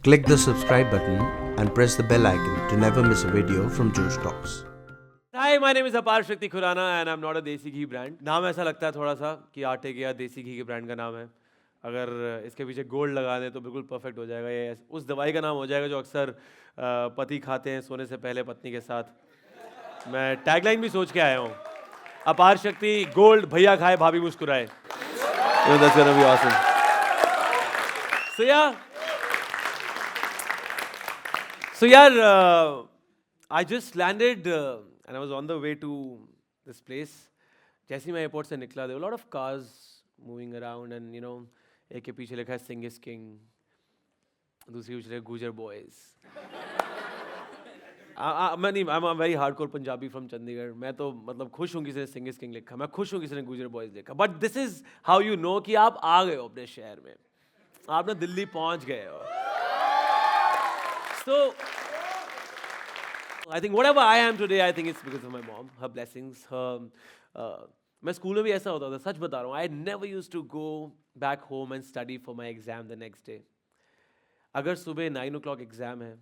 Click the subscribe button and press the bell icon to never miss a video from Josh Talks. Hi my name is Apar Shakti Khurana and I am not a desi ghee brand. नाम ऐसा लगता है थोड़ा सा कि आटे के या देसी घी के ब्रांड का नाम है। अगर इसके पीछे गोल्ड लगा दें तो बिल्कुल परफेक्ट हो जाएगा। ये उस दवाई का नाम हो जाएगा जो अक्सर पति खाते हैं सोने से पहले पत्नी के साथ। मैं टैगलाइन भी सोच के आया हूँ, अपार शक्ति गोल्ड, भैया खाए भाभी मुस्कुराए। That's gonna be awesome. So yeah, I just landed and I was on the way to this place. जैसे ही मैं एयरपोर्ट से निकला, there were a lot of cars moving around and you know, एक के पीछे लिखा है सिंग इज किंग, दूसरी पीछे लिखा गुजर बॉयज। मैं नहीं, I'm a very hardcore Punjabi from Chandigarh. मैं तो मतलब खुश हूँ किसी ने सिंग इज किंग लिखा, मैं खुश हूँ किसी ने गुजर बॉयज लिखा। But this is how you know कि आप आ गए हो अपने शहर में, आप ना दिल्ली पहुँच गए हो। So I think whatever I am today, I think it's because of my mom, her blessings, मैं स्कूल में भी ऐसा होता था, सच बता रहा हूँ। I never used to go back home and study for my exam the next day. अगर सुबह 9 o'clock एग्जाम है,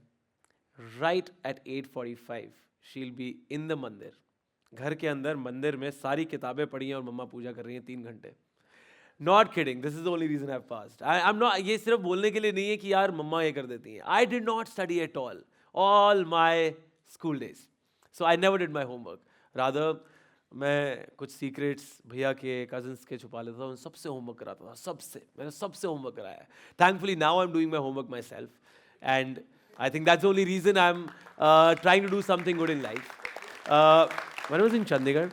right at 8:45 she'll be in the मंदिर, घर के अंदर मंदिर में सारी किताबें पढ़ी हैं और मम्मा पूजा कर रही हैं 3 घंटे। Not kidding, this is the only reason I've passed. I'm not, ये सिर्फ बोलने के लिए नहीं है कि यार मम्मा ये कर देती हैं। I did not study at all my school days. So I never did my homework. Rather, मैं कुछ सीक्रेट्स भैया के कजन्स के छुपा लेता था, उन सबसे होमवर्क कराता था, सबसे मैंने सबसे होमवर्क कराया है। Thankfully now I'm doing my homework myself, and I think that's the only reason I'm trying to do something good in life. When I was in Chandigarh,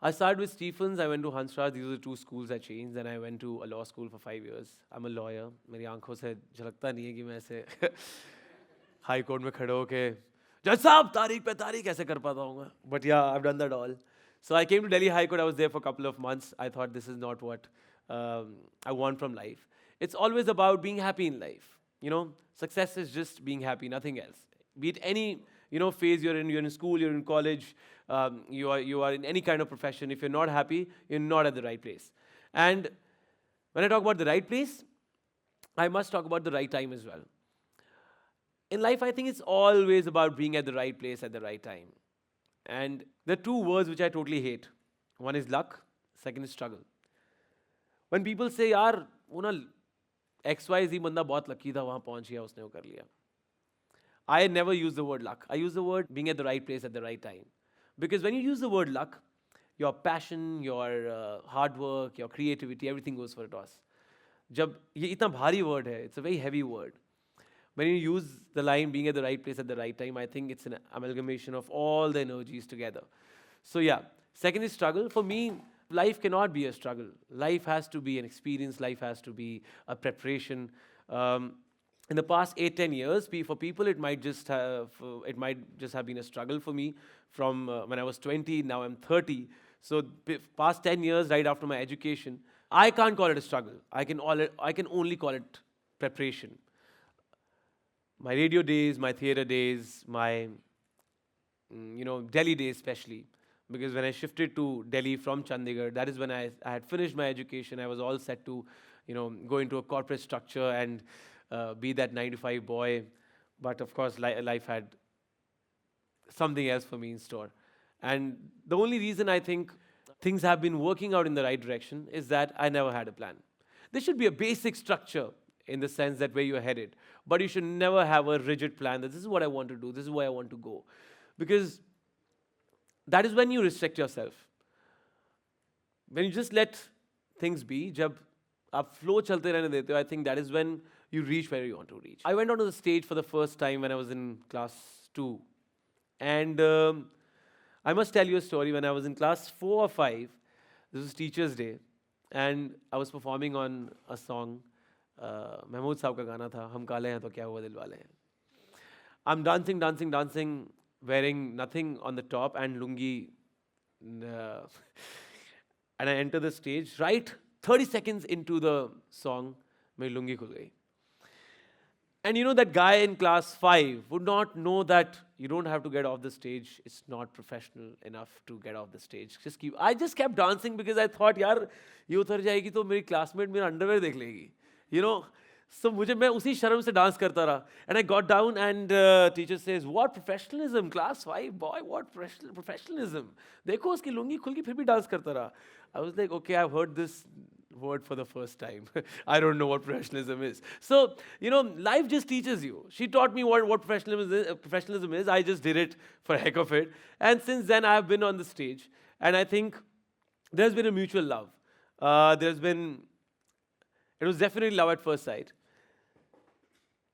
I started with Stephens, I went to Hansraj. These were the two schools I changed. Then I went to a law school for 5 years. I'm a lawyer. मेरी आंखों से झलकता नहीं है कि मैं ऐसे high court में खड़े होके जज साहब तारीख पे तारीख ऐसे कर पाता हूँ। But yeah, I've done that all. So I came to Delhi High Court. I was there for a couple of months. I thought this is not what I want from life. It's always about being happy in life. You know, success is just being happy, nothing else. Be it any phase you're in school, you're in college, you are in any kind of profession. If you're not happy, you're not at the right place. And when I talk about the right place, I must talk about the right time as well. In life, I think it's always about being at the right place at the right time. And there are two words which I totally hate. One is luck, second is struggle. When people say, यार वो ना XYZ बंदा बहुत lucky था, वहाँ पहुँच गया, उसने वो कर लिया, I never use the word luck. I use the word being at the right place at the right time. Because when you use the word luck, your passion, your hard work, your creativity, everything goes for a toss. जब ये इतना भारी word है, it's a very heavy word. When you use the line being at the right place at the right time, I think it's an amalgamation of all the energies together. So yeah, second is struggle. For me, life cannot be a struggle. Life has to be an experience. Life has to be a preparation. In the past 8-10 years, for people it might just have been a struggle. For me, from when I was 20, now I'm 30. So past 10 years, right after my education, I can't call it a struggle. I can only call it preparation. My radio days, my theater days, my Delhi days especially, because when I shifted to Delhi from Chandigarh, that is when I had finished my education. I was all set to go into a corporate structure and be that 9 to 5 boy. But of course, life had something else for me in store. And the only reason I think things have been working out in the right direction is that I never had a plan. There should be a basic structure in the sense that where you're headed, but you should never have a rigid plan that this is what I want to do, this is where I want to go. Because that is when you restrict yourself. When you just let things be, जब आप flow चलते रहने देते हो, I think that is when you reach where you want to reach. I went onto the stage for the first time when I was in class 2. And I must tell you a story. When I was in class 4 or 5, this was Teacher's Day, and I was performing on a song. Mahmood साहब का गाना था, हम काले हैं तो क्या हुआ दिल वाले हैं. I'm dancing, wearing nothing on the top and lungi. And I enter the stage. Right 30 seconds into the song, मेरी lungi खुल गई. And you know that guy in class 5 would not know that you don't have to get off the stage. It's not professional enough to get off the stage. I just kept dancing because I thought, यार ये उतर जाएगी तो मेरी classmate मेरा underwear देख लेगी. you know. So मुझे मैं उसी शर्म से डांस करता रहा. And I got down and teacher says, what professionalism, class 5 boy, what professionalism. देखो उसकी लुंगी खुल गई फिर भी डांस करता रहा. I was like, okay, I've heard this word for the first time. I don't know what professionalism is. So, you know, life just teaches you. She taught me what professionalism is. I just did it for heck of it. And since then, I've been on the stage. And I think there's been a mutual love. It was definitely love at first sight.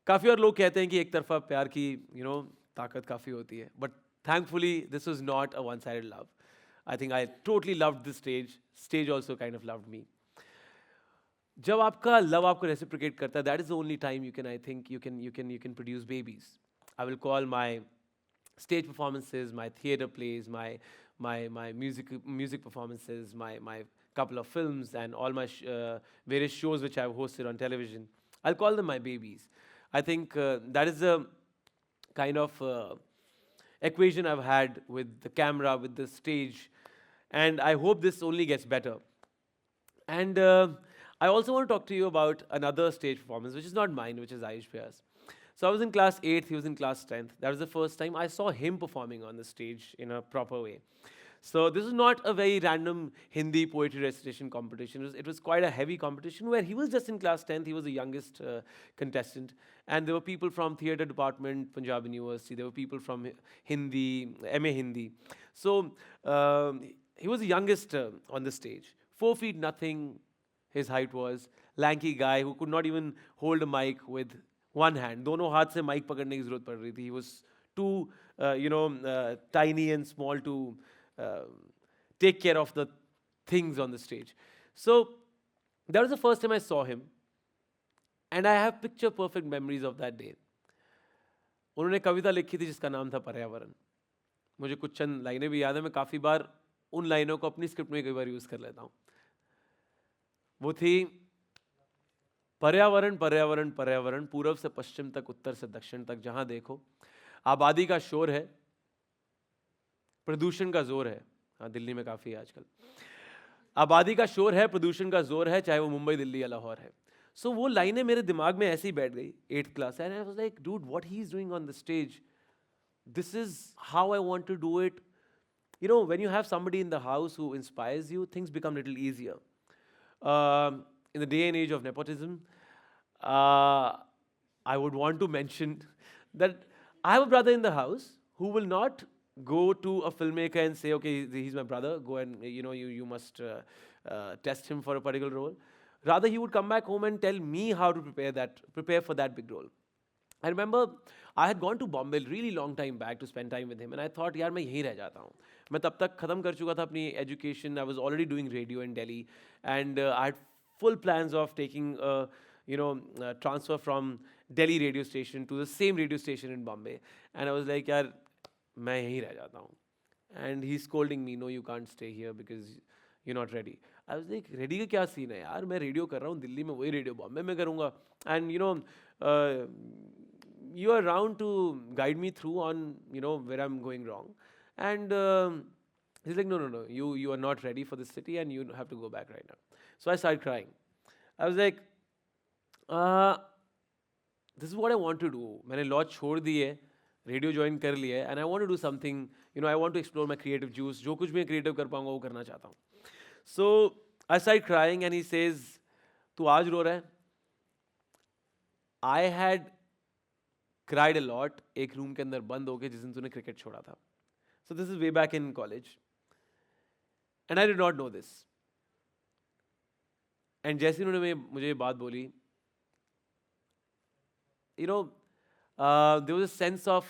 काफ़ी और लोग कहते हैं कि एक तरफा प्यार की ताकत काफ़ी होती है, but thankfully this was not a one sided love. I think I totally loved this stage also kind of loved me. जब आपका लव आपको रेसिप्रोकेट करता है, that is the only time you can, I think you can produce babies. I will call my stage performances, my theater plays, my music performances, my couple of films, and all my various shows which I've hosted on television. I'll call them my babies. I think that is the kind of equation I've had with the camera, with the stage, and I hope this only gets better. And I also want to talk to you about another stage performance, which is not mine, which is Ayush Bhaiya's. So I was in class 8th, he was in class 10th. That was the first time I saw him performing on the stage in a proper way. So this is not a very random Hindi poetry recitation competition. It was quite a heavy competition where he was just in class 10th. He was the youngest contestant. And there were people from theatre department, Punjab University. There were people from Hindi, MA Hindi. So he was the youngest on the stage. 4 feet nothing, his height was. Lanky guy who could not even hold a mic with one hand. दोनों हाथ से mic पकड़ने की जरूरत पड़ रही थी. He was too tiny and small to take care of the things on the stage. So that was the first time I saw him, and I have picture perfect memories of that day. उन्होंने कविता लिखी थी जिसका नाम था पर्यावरण. मुझे कुछ चंद लाइनें भी याद है. मैं काफ़ी बार उन लाइनों को अपनी स्क्रिप्ट में कई बार यूज़ कर लेता हूँ. वो थी, पर्यावरण पर्यावरण पर्यावरण, पूर्व से पश्चिम तक, उत्तर से दक्षिण तक, जहां देखो आबादी का शोर है, प्रदूषण का जोर है. हाँ, दिल्ली में काफ़ी है आजकल. आबादी का शोर है, प्रदूषण का जोर है, चाहे वो मुंबई, दिल्ली या लाहौर है. सो वो लाइनें मेरे दिमाग में ऐसे ही बैठ गई 8th class. And I was like, dude, what he is doing on the stage, this is how I want to do it. You know, when you have somebody in the house who inspires you, things become a little easier. In the day and age of nepotism, I would want to mention that I have a brother in the house who will not go to a filmmaker and say, okay, he's my brother, go and, you must test him for a particular role. Rather, he would come back home and tell me how to prepare for that big role. I remember I had gone to Bombay really long time back to spend time with him, and I thought, यार मैं यहीं रह जाता हूँ. मैं तब तक ख़त्म कर चुका था अपनी education. I was already doing radio in Delhi, and I had full plans of taking transfer from Delhi radio station to the same radio station in Bombay. And I was like, यार मैं यहीं रह जाता हूँ. And he's scolding me, no, you can't stay here because you're not ready. I was like, ready का क्या scene है यार, मैं रेडियो कर रहा हूँ दिल्ली में, वही रेडियो बॉम्बे में करूँगा. And you are around to guide me through on where I'm going wrong. And he's like, no, you are not ready for this city and you have to go back right now. So I started crying. I was like, this is what I want to do. मैंने law छोड़ दी है, radio join कर लिया है, and I want to do something, I want to explore my creative juice. जो कुछ भी मैं creative कर पाऊँगा वो करना चाहता हूँ. So I started crying and he says, तू आज रो रहा है? I had cried a lot एक रूम के अंदर बंद होके जिस दिन तूने क्रिकेट छोड़ा था. So this is way back in college. And I did not know this. And जैसे उन्होंने मुझे ये बात बोली, there was a sense of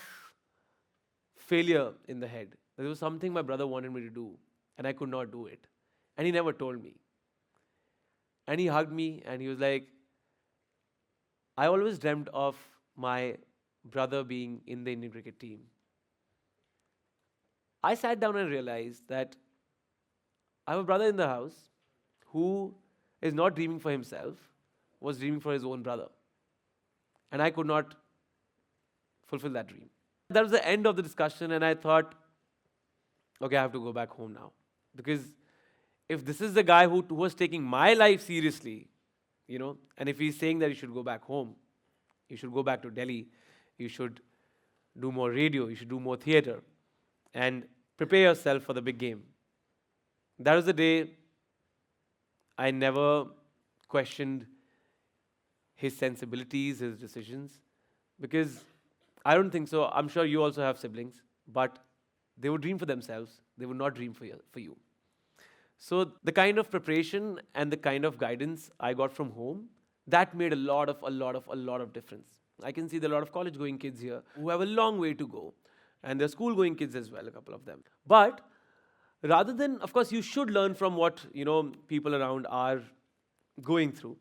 failure in the head. There was something my brother wanted me to do, and I could not do it. And he never told me. And he hugged me, and he was like, I always dreamt of my brother being in the Indian cricket team. I sat down and realized that I have a brother in the house who is not dreaming for himself, was dreaming for his own brother. And I could not fulfill that dream. That was the end of the discussion, and I thought, okay, I have to go back home now. Because if this is the guy who was taking my life seriously, you know. And if he's saying that you should go back home, you should go back to Delhi, you should do more radio, you should do more theater, and prepare yourself for the big game. That was the day I never questioned his sensibilities, his decisions, because I don't think so. I'm sure you also have siblings, but they would dream for themselves. They would not dream for you. So the kind of preparation and the kind of guidance I got from home, that made a lot of difference. I can see there are a lot of college-going kids here who have a long way to go, and there are school-going kids as well, a couple of them. But rather than, of course, you should learn from what people around are going through,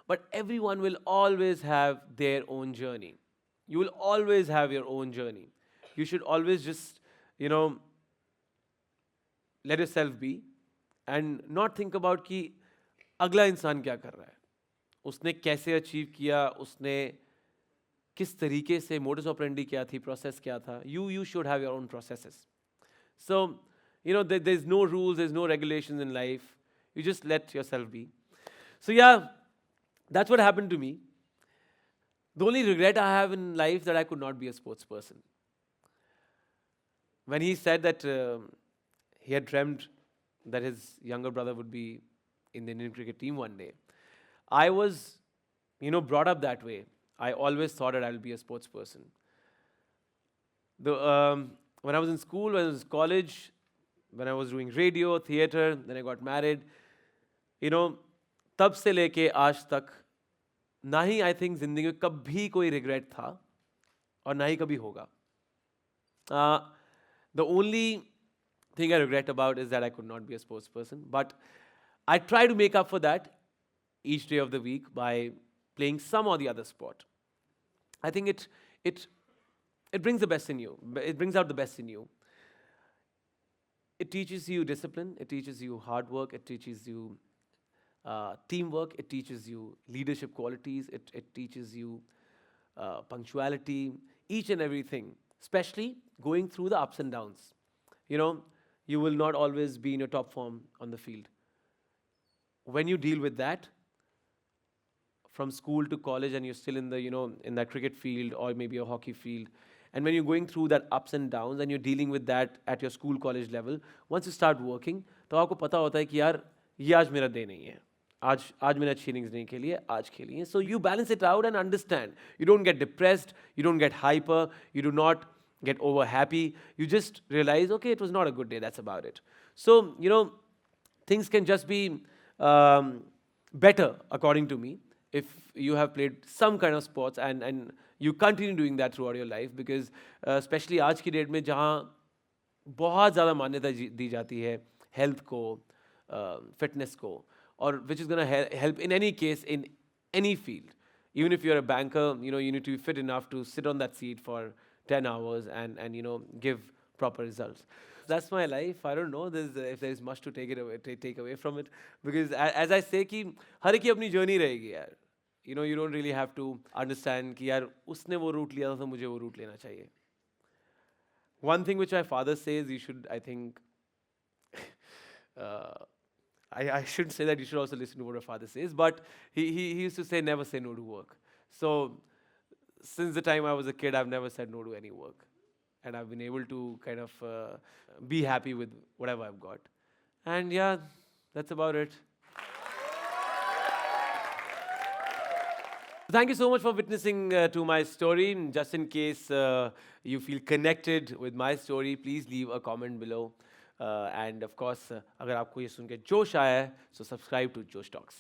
but everyone will always have their own journey. You will always have your own journey. You should always just, let yourself be and not think about कि अगला इंसान क्या कर रहा है, उसने कैसे achieve किया, उसने किस तरीके से मोडस ऑपरेंडी क्या थी, प्रोसेस क्या था. You should have your own processes. So, there's no rules, there's no regulations in life. You just let yourself be. So yeah, that's what happened to me. The only regret I have in life that I could not be a sports person. When he said that he had dreamt that his younger brother would be in the Indian cricket team one day, I was, brought up that way. I always thought that I'll be a sports person. When I was in school, when I was in college, when I was doing radio, theater, then I got married, तब से लेके आज तक ना ही I think जिंदगी में कभी कोई रिग्रेट था और ना ही कभी होगा. The only thing I regret about is that I could not be a sports person, but I try to make up for that each day of the week by playing some or the other sport. I think it brings the best in you. It brings out the best in you. It teaches you discipline. It teaches you hard work. It teaches you teamwork. It teaches you leadership qualities. It teaches you punctuality, each and everything, especially going through the ups and downs. You will not always be in your top form on the field. When you deal with that, from school to college, and you're still in the, in that cricket field or maybe a hockey field, and when you're going through that ups and downs and you're dealing with that at your school, college level, once you start working, तो आपको पता होता है कि यार ये आज मेरा day नहीं है. आज मैंने अच्छी innings नहीं खेली है, आज खेली है. So you balance it out and understand. You don't get depressed, you don't get hyper, you do not get over happy. You just realize, okay, it was not a good day, that's about it. So, things can just be better, according to me, if you have played some kind of sports and you continue doing that throughout your life, because especially आज की date में जहाँ बहुत ज़्यादा मान्यता दी जाती है health को, fitness को, और which is going to help in any case, in any field. Even if you're a banker, you need to be fit enough to sit on that seat for 10 hours and give proper results. That's my life. I don't know if there's much to take away from it, because as I say कि हर एक की अपनी journey रहेगी यार. You don't really have to understand कि यार उसने वो route लिया था तो मुझे वो route लेना चाहिए. One thing which my father says, you should, I think, I shouldn't say that, you should also listen to what your father says, but he used to say, never say no to work. So since the time I was a kid, I've never said no to any work. And I've been able to kind of be happy with whatever I've got. And yeah, that's about it. Thank you so much for witnessing to my story. Just in case you feel connected with my story, please leave a comment below. And of course, अगर आपको ये सुन के जोश आया है, so subscribe to Josh Talks.